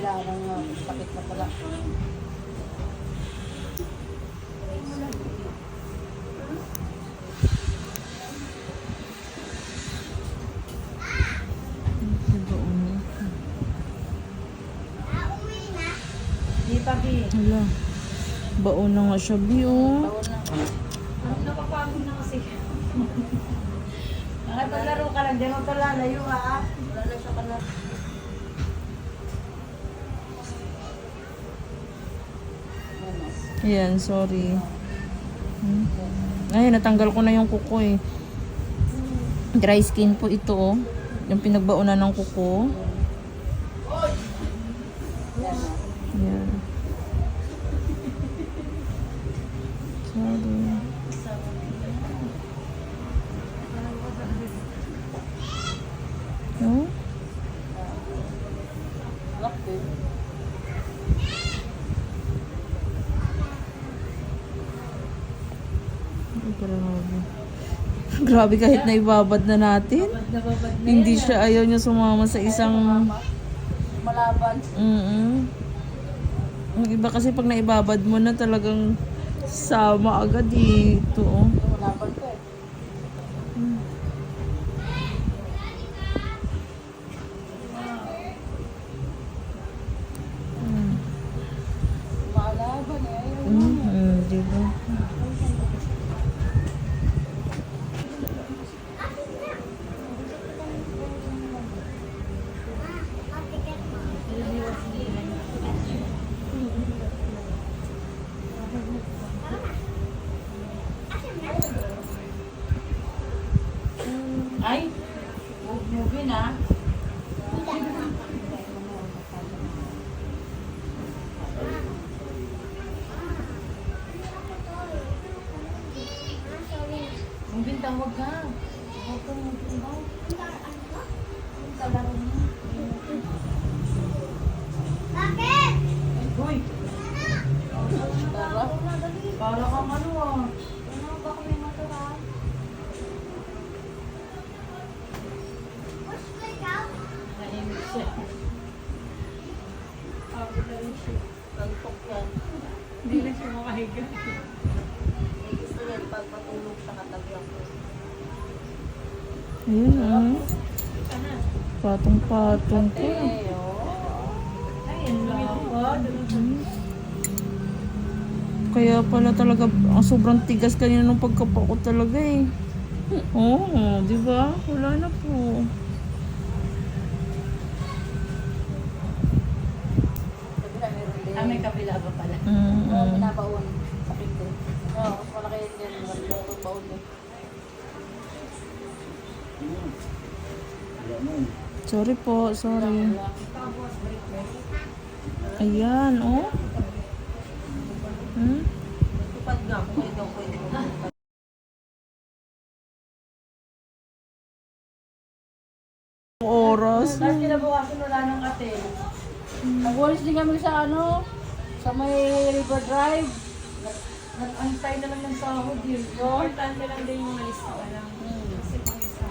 kailangan sakit na pala. Di pa, Bi. Hala. Baon na nga siya, Bi, oh. Napapagod na kasi. Nakipaglaro ka lang, di mo ito lalayo ha. Wala na siya ka na. Ayan, sorry. Ay, natanggal ko na yung kuko eh. Dry skin po ito, oh. Yung pinagbaonan ng kuko. Ayan. Sorry. No? Grabe. Grabe kahit na ibabad na natin. Hindi siya ayaw niya sumama sa isang... Malaban. Yung iba kasi pag naibabad mo na talagang sama agad dito. Oh. Malaban ko eh. Malaban eh. Diba? Ay, movie na. Movie tawag ka. Huwag kang mag-ibaw. Kalaro mo. Bakit? Hoy! Para kang ano ah. Ano ba kami matara? Nahimik siya. Pagod na rin siya. Pagpok yan. Hindi na siya makahiga. May gusto yan pagpatulog sa katabi ako. Ayun ah. Patong-patong ko. Ayun lang ako. Kaya pala talaga ang sobrang tigas kanina nung pagkapa ko talaga eh. Oo, di ba? Wala na po. May kabila ba pala? Pinabaon sa pinto. Oo, mas malaki yun din. Malaki baon din. Sorry po, sorry. Ayan, oh. Tupad nga kung kayo daw pwede mo. Oras. Tapos kinabukasan wala ng atin. Nag-walis din kami sa ano, sa may River Drive. Nag-antay na lang ng sahod yun. Importante lang din yung malis na lang. Kasi pang-isa.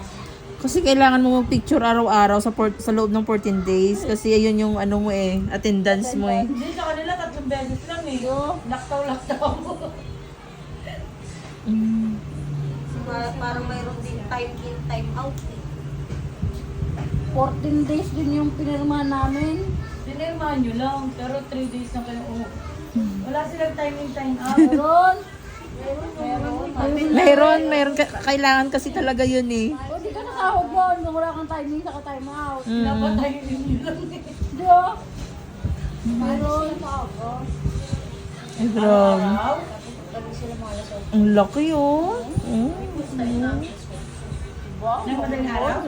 Kasi kailangan mo mag-picture araw-araw sa loob ng 14 days. Kasi ayun yung ano mo eh, attendance mo eh. Hindi, sa kanila 3 beses lang eh. Laktaw-laktaw mo. Parang mayroon din time in, time out eh. 14 days din yung pinirma namin. Pinirma nyo lang, pero 3 days na kayo. Wala silang time in, time out. Meron. Kailangan kasi talaga yun eh. O, di ka nasahod yun. Kung wala kang timing, saka time out. Napatayin nyo lang eh. Di ba? Meron. Ay, grabe. Ang laki oh. Nagmadaling araw?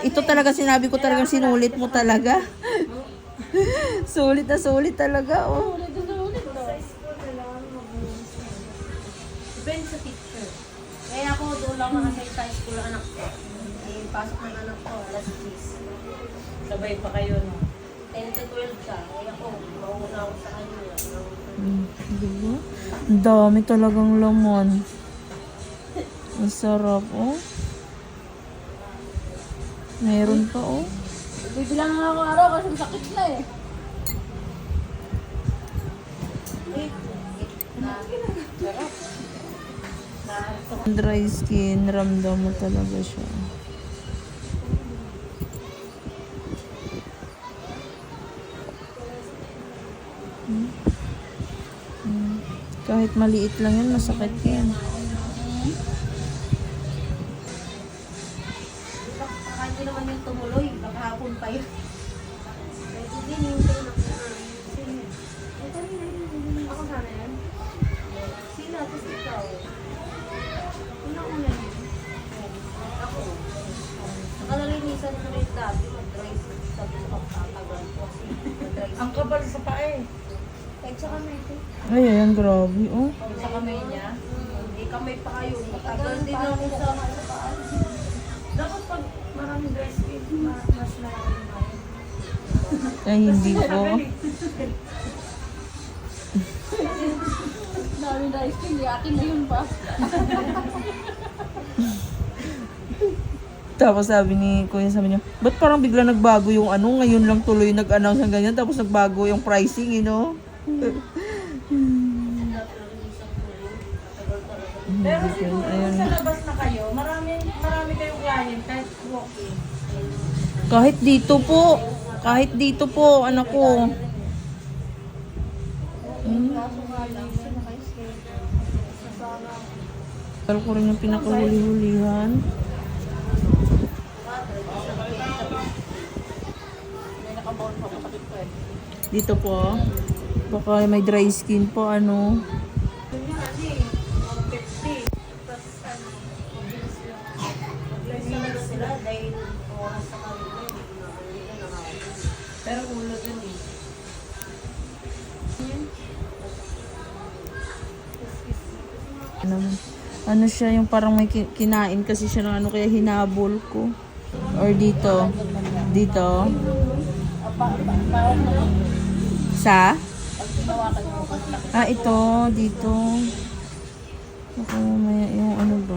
Ito talaga sinabi ko talaga sinulit mo talaga. Sulit na sulit talaga oh. Depende sa teacher. Kaya ako doon lang nakasay sa school ng anak ko. Eh, pasok ng anak ko, alas 10. Sabay pa kayo, no? 10 to 12 siya. Kaya ako, mauna ako sa kanya. Diba? Ang dami talagang laman. Ang sarap oh. Meron pa oh. Nagbibilang nga ako araw kasi sakit na eh. Dry skin, ramdam mo talaga siya. Kahit maliit lang yan, masakit yan. Baka hindi naman yung tumuloy. Baka hapon pa yun. Hindi, hintay na po. Ako sana yan. Sila, tapos ikaw. Una ko yan. Ako. Nakalalinisan ko rin dati. Mag-dry sabi sa pagtatagal ko. Kasi mag-dry Ang kapal sa paa eh. kahit sa kamay ko. Ay, ayan, grabe, oh. Sa kamay niya. Hindi kamay pa kayo. Matagal din ako sa paa. Dapat pag maraming dry skin, mas maraming kayo. Ay, hindi po. Maraming dry skin, yakin na yun pa. Tapos sabi ni Kuya, sabi niya, ba't parang bigla nagbago yung ano, ngayon lang tuloy nag-announce ng ganyan, tapos nagbago yung pricing, you know? Pero siguro Ayan. sa labas na kayo, marami kayong client kahit walk-in. Kahit dito po, anak ko. Kaso nga lang, sino kayo stay? Sana. Pero ko rin yung pinakahuli-hulihan. May nakabawal pa masakit ko eh. Dito po, baka may dry skin po, ano. Yun nga eh, 150. Tapos ano, mabilis lang. Naglalagay sila dahil oras sa kanila. Hindi na Pero ulo dun eh. Ano siya, yung parang may kinain kasi siya ng ano, kaya hinabol ko. Or dito. Dito. Bawal mo lang. Sa? Pag tinawakan mo, mas laki. Ito. Dito. Baka mamaya yung ano ba?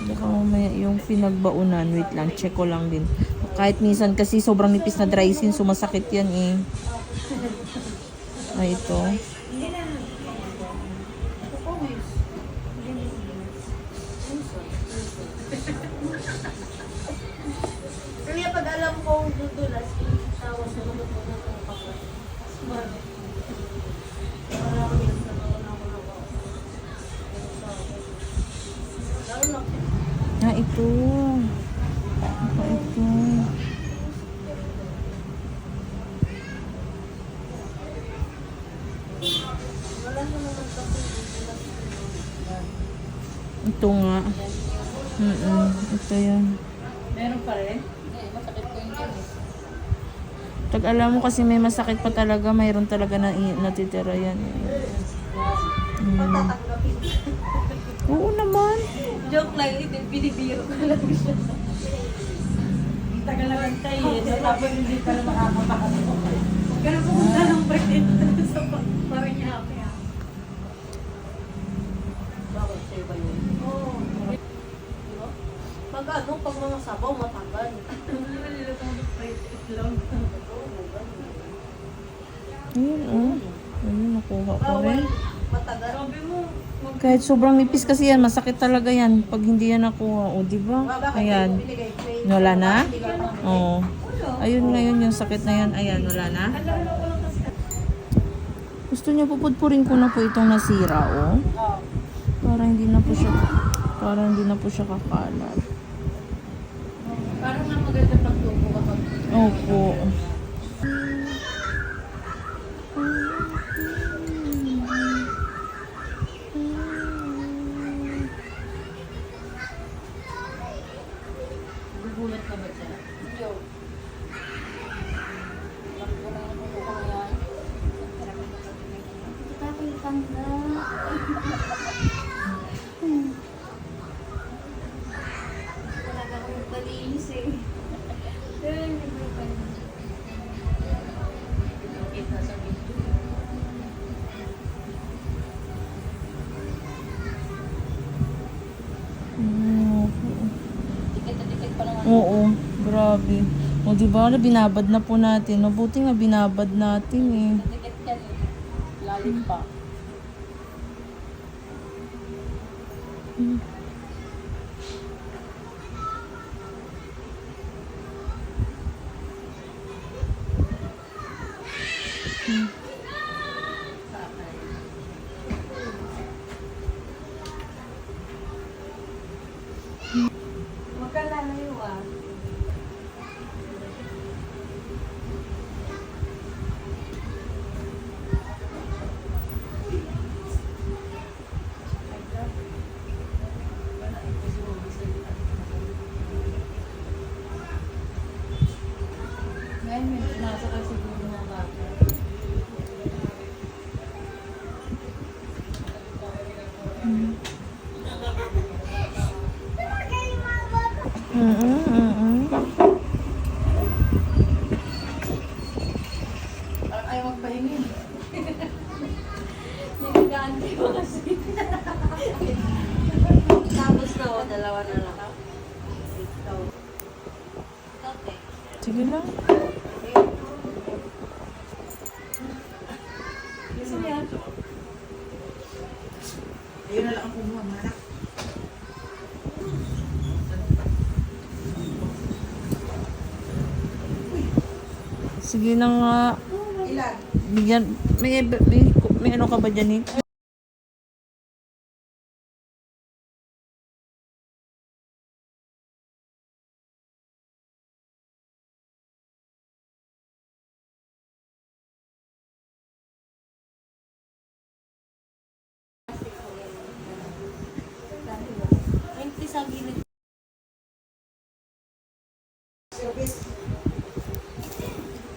Baka mamaya yung pinagbaunan. Wait lang, check ko lang din. Kahit minsan kasi sobrang nipis na dry skin, sumasakit yan eh. Ito. Kaya pag alam ko dudulas, tawa sa lubot mo ng kapal. Marami sa mga ako. Lalo na. Ito. Ito. Wala na naman kasi dudulas. Ito nga. Ito yan. Meron pa rin? Eh, masakit ko yung dyan eh. Pag alam mo kasi may masakit pa talaga, mayroon talaga na natitira yan. Patatanggapin. Oo naman. Joke lang, binibiro ko lang siya. Ang tagal na kantay eh. Tapos hindi pa na makakapasok. Huwag ka na pumunta ng break sa parang happy ha. Bakit sa'yo ba yun? Oo. Diba? Pag ano, pag mga sabaw, matanggal. Ayun, oh. Ayun, nakuha ko Bawal, rin. matagal. Kahit sobrang nipis kasi yan, masakit talaga yan. Pag hindi yan nakuha, o, diba? Ayan. Wala na? Oo. Ayun ngayon, yung sakit na yan. Ayan, wala na. Gusto niya pupudpurin ko na po itong nasira, oh. Para hindi na po siya kakalat. Parang nga maganda pagtubo kapag Opo. gugulat na ba siya? Yo. Talaga akong malinis eh. Kita sa video. Opo. Dikit na dikit pa naman. Oo, grabe. O di ba, binabad na po natin. Mabuti nga binabad natin eh. Dikit yan eh. Lalim pa. Huwag ka lalayo ah. Ngayon may nasa ka siguro mga bata. Parang ayaw magpahingin. Nagagaantay mo kasi. Tapos na o, dalawa na lang. Ikaw. Okay. Sige lang. Gusto niya? Ayun na lang ang kumuha, manak. Sige na nga. Ilan? Bigyan, may ano ka ba dyan eh? Empty sa gilid. Service.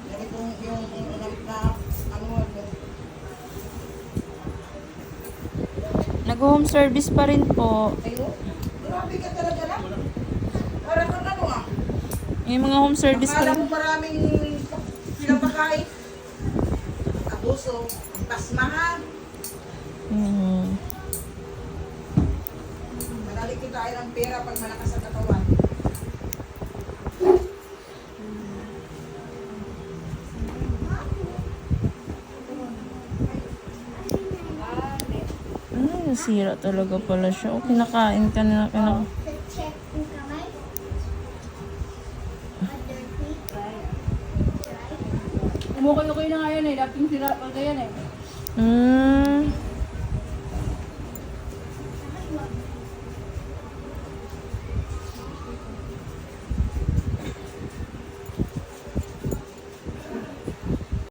Ganito yung na ano Nag-home service pa rin po. ayo. Grabe ka talaga na. Para kang ano ah. Yung mga home service pa Akala rin. mo maraming pinapakain. Abuso, pasmahan. Mm. Manalik kita tayo ng pera pag malakas ang katawan. Nasira talaga pala siya. O, kinakain ka na. Check yung kamay. Dirty. Umukay-ukay na nga yan eh. Dating sira pa yan eh. Mm.